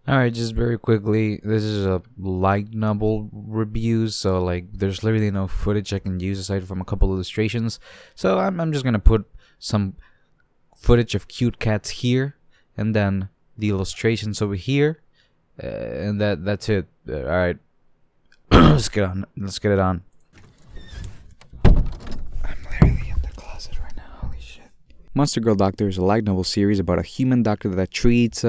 Alright, just very quickly, this is a light novel review, so there's literally no footage I can use aside from a couple illustrations. So I'm just gonna put some footage of cute cats here, and then the illustrations over here, and that's it. Alright, let's get on. Let's get it on. I'm literally in the closet right now. Holy shit. Monster Girl Doctor is a light novel series about a human doctor that treats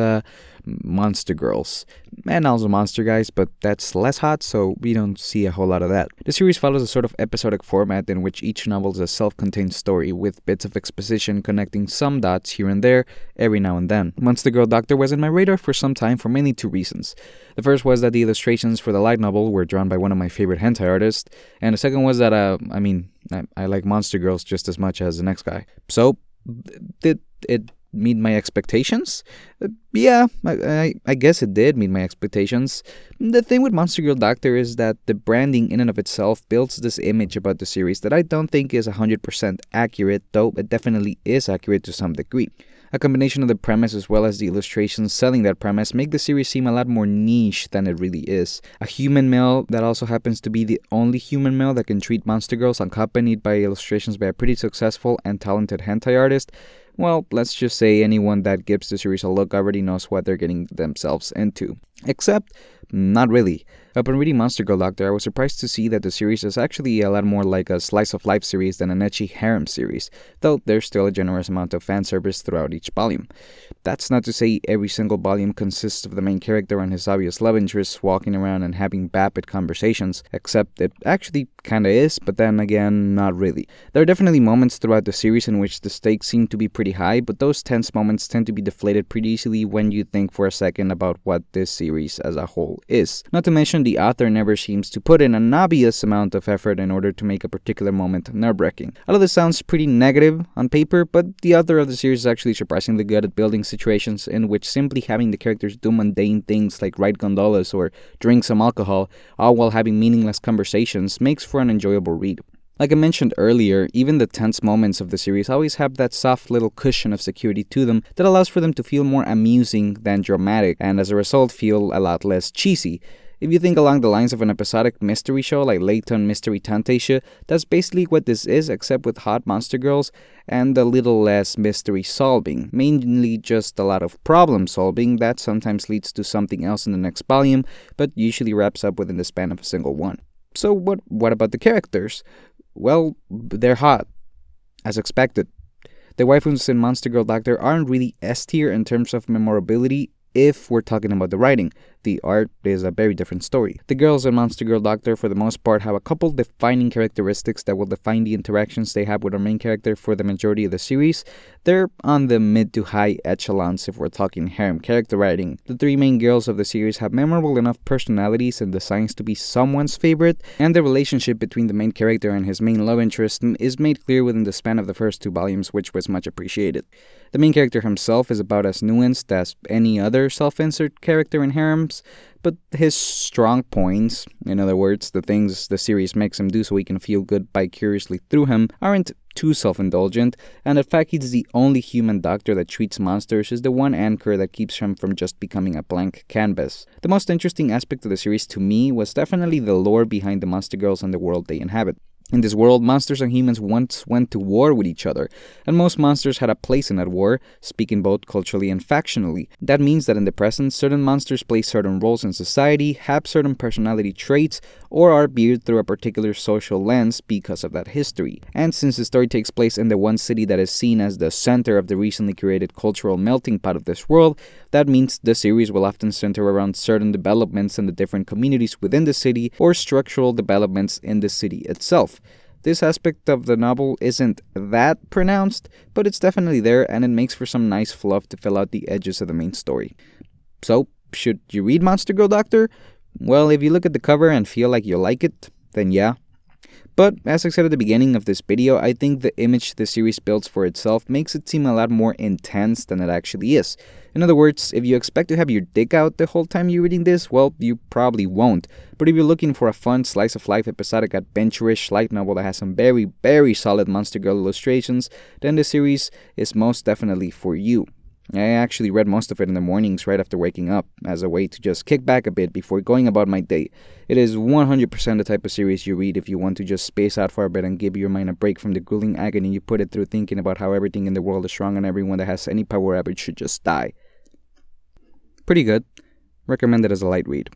monster girls and also monster guys, but that's less hot, so we don't see a whole lot of that. The series follows a sort of episodic format in which each novel is a self-contained story with bits of exposition connecting some dots here and there every now and then. Monster Girl Doctor was in my radar for some time for mainly two reasons. The first was that the illustrations for the light novel were drawn by one of my favorite hentai artists, and the second was that I like monster girls just as much as the next guy. So did it meet my expectations? Yeah, I guess it did meet my expectations. The thing with Monster Girl Doctor is that the branding in and of itself builds this image about the series that I don't think is 100% accurate, though it definitely is accurate to some degree. A combination of the premise as well as the illustrations selling that premise make the series seem a lot more niche than it really is. A human male that also happens to be the only human male that can treat monster girls, accompanied by illustrations by a pretty successful and talented hentai artist. Well, let's just say anyone that gives the series a look already knows what they're getting themselves into. Except, not really. Upon reading Monster Girl Doctor, I was surprised to see that the series is actually a lot more like a slice of life series than an ecchi harem series, though there's still a generous amount of fan service throughout each volume. That's not to say every single volume consists of the main character and his obvious love interests walking around and having vapid conversations, except it actually kinda is, but then again, not really. There are definitely moments throughout the series in which the stakes seem to be pretty high, but those tense moments tend to be deflated pretty easily when you think for a second about what this series as a whole is. Not to mention, the author never seems to put in an obvious amount of effort in order to make a particular moment nerve-wracking. All of this sounds pretty negative on paper, but the author of the series is actually surprisingly good at building situations in which simply having the characters do mundane things like ride gondolas or drink some alcohol, all while having meaningless conversations, makes for an enjoyable read. Like I mentioned earlier, even the tense moments of the series always have that soft little cushion of security to them that allows for them to feel more amusing than dramatic, and as a result feel a lot less cheesy. If you think along the lines of an episodic mystery show like Layton Mystery Tantasia, that's basically what this is, except with hot monster girls and a little less mystery solving, mainly just a lot of problem solving that sometimes leads to something else in the next volume, but usually wraps up within the span of a single one. So what about the characters? Well, they're hot, as expected. The waifus in Monster Girl Doctor aren't really S tier in terms of memorability if we're talking about the writing. The art is a very different story. The girls in Monster Girl Doctor, for the most part, have a couple defining characteristics that will define the interactions they have with our main character for the majority of the series. They're on the mid to high echelons if we're talking harem character writing. The three main girls of the series have memorable enough personalities and designs to be someone's favorite, and the relationship between the main character and his main love interest is made clear within the span of the first two volumes, which was much appreciated. The main character himself is about as nuanced as any other self-insert character in harems, but his strong points, in other words, the things the series makes him do so we can feel good vicariously through him, aren't too self-indulgent, and the fact he's the only human doctor that treats monsters is the one anchor that keeps him from just becoming a blank canvas. The most interesting aspect of the series to me was definitely the lore behind the monster girls and the world they inhabit. In this world, monsters and humans once went to war with each other, and most monsters had a place in that war, speaking both culturally and factionally. That means that in the present, certain monsters play certain roles in society, have certain personality traits, or are viewed through a particular social lens because of that history. And since the story takes place in the one city that is seen as the center of the recently created cultural melting pot of this world, that means the series will often center around certain developments in the different communities within the city or structural developments in the city itself. This aspect of the novel isn't that pronounced, but it's definitely there, and it makes for some nice fluff to fill out the edges of the main story. So, should you read Monster Girl Doctor? Well, if you look at the cover and feel like you like it, then yeah. But, as I said at the beginning of this video, I think the image the series builds for itself makes it seem a lot more intense than it actually is. In other words, if you expect to have your dick out the whole time you're reading this, well, you probably won't. But if you're looking for a fun slice-of-life episodic adventure-ish light novel that has some very, very solid Monster Girl illustrations, then the series is most definitely for you. I actually read most of it in the mornings right after waking up, as a way to just kick back a bit before going about my day. It is 100% the type of series you read if you want to just space out for a bit and give your mind a break from the grueling agony you put it through thinking about how everything in the world is wrong and everyone that has any power ever should just die. Pretty good. Recommended as a light read.